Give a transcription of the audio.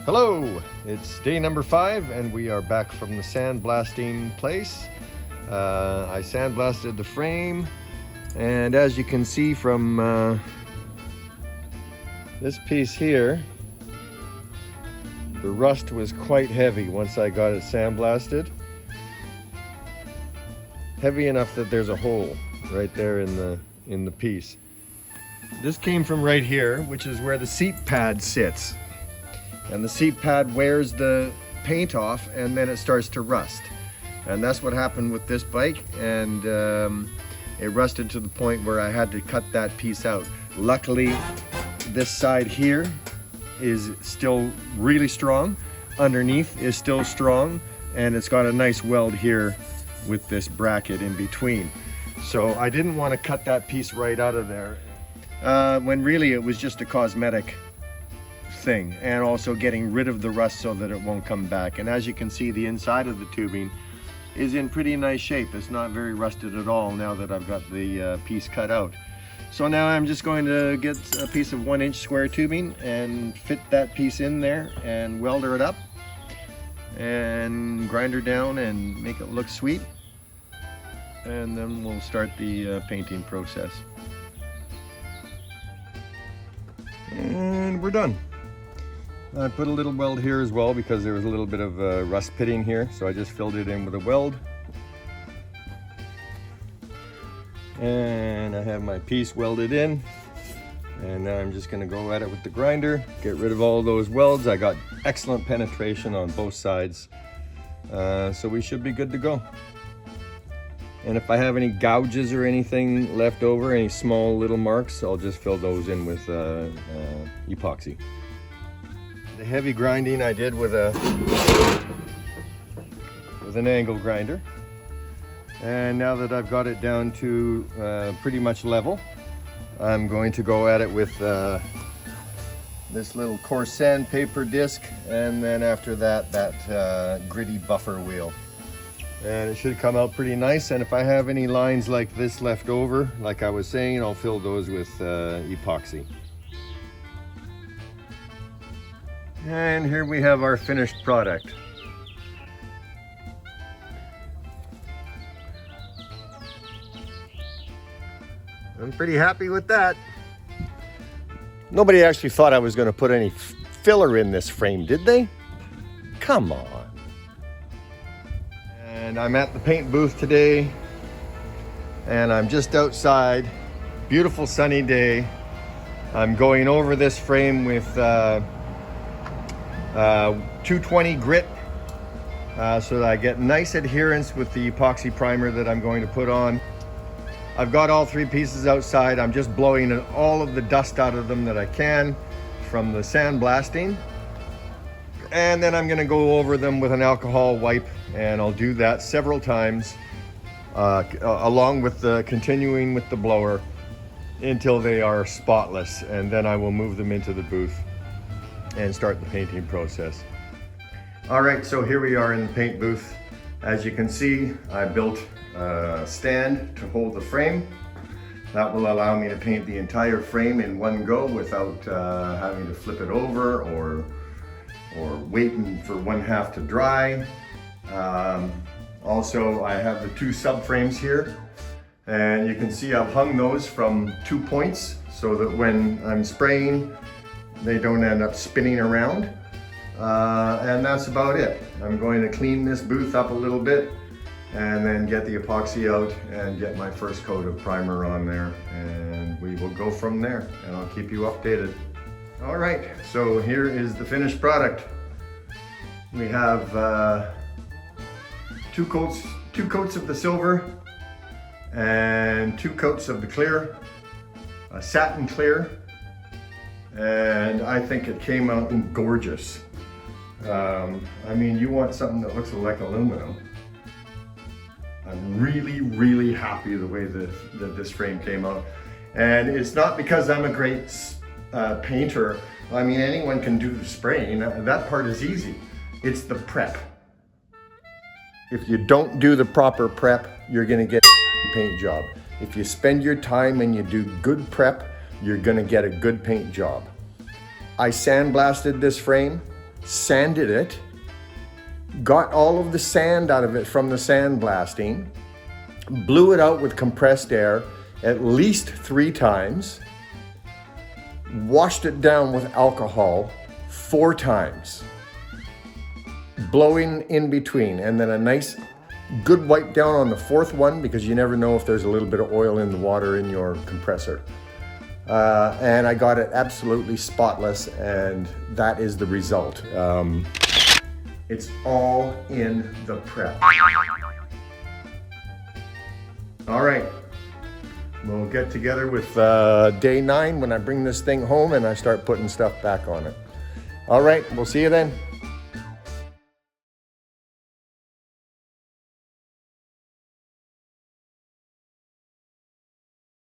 Hello, it's day number 5 and we are back from the sandblasting place. I sandblasted the frame, and as you can see from this piece here, the rust was quite heavy once I got it sandblasted. Heavy enough that there's a hole right there in the piece. This came from right here, which is where the seat pad sits. And the seat pad wears the paint off and then it starts to rust. And that's what happened with this bike, and it rusted to the point where I had to cut that piece out. Luckily, this side here is still really strong. Underneath is still strong, and it's got a nice weld here with this bracket in between. So I didn't want to cut that piece right out of there, when really it was just a cosmetic thing, and also getting rid of the rust so that it won't come back. And as you can see, the inside of the tubing is in pretty nice shape. It's not very rusted at all now that I've got the piece cut out. So now I'm just going to get a piece of 1-inch square tubing and fit that piece in there and welder it up and grind her down and make it look sweet, and then we'll start the painting process. And we're done. I put a little weld here as well because there was a little bit of rust pitting here, so I just filled it in with a weld. And I have my piece welded in, and now I'm just going to go at it with the grinder, get rid of all those welds. I got excellent penetration on both sides, so we should be good to go. And if I have any gouges or anything left over, any small little marks, I'll just fill those in with epoxy. The heavy grinding I did with an angle grinder, and now that I've got it down to pretty much level, I'm going to go at it with this little coarse sandpaper disc, and then after that gritty buffer wheel, and it should come out pretty nice. And if I have any lines like this left over, like I was saying, I'll fill those with epoxy. And here we have our finished product. I'm pretty happy with that. Nobody actually thought I was going to put any filler in this frame, did they? Come on. And I'm at the paint booth today, and I'm just outside. Beautiful sunny day. I'm going over this frame with 220 grit, so that I get nice adherence with the epoxy primer that I'm going to put on. I've got all 3 pieces outside. I'm just blowing all of the dust out of them that I can from the sandblasting, and then I'm going to go over them with an alcohol wipe, and I'll do that several times along with continuing with the blower until they are spotless, and then I will move them into the booth and start the painting process. All right, so here we are in the paint booth. As you can see, I built a stand to hold the frame. That will allow me to paint the entire frame in one go without having to flip it over or waiting for one half to dry. Also, I have the 2 subframes here, and you can see I've hung those from 2 points so that when I'm spraying, they don't end up spinning around. And that's about it. I'm going to clean this booth up a little bit and then get the epoxy out and get my first coat of primer on there, and we will go from there, and I'll keep you updated. All right, so here is the finished product. We have 2 coats of the silver and 2 coats of the clear, a satin clear, and I think it came out gorgeous. I mean, you want something that looks like aluminum. I'm really happy the way that this frame came out. And it's not because I'm a great painter. I mean, anyone can do the spraying. That part is easy. It's the prep. If you don't do the proper prep, you're gonna get a paint job. If you spend your time and you do good prep, you're gonna get a good paint job. I sandblasted this frame. sanded it, got all of the sand out of it from the sandblasting, blew it out with compressed air at least 3 times, washed it down with alcohol 4 times, blowing in between, and then a nice good wipe down on the 4th one, because you never know if there's a little bit of oil in the water in your compressor. And I got it absolutely spotless, and that is the result. It's all in the prep. All right, we'll get together with day 9 when I bring this thing home and I start putting stuff back on it. All right, we'll see you then.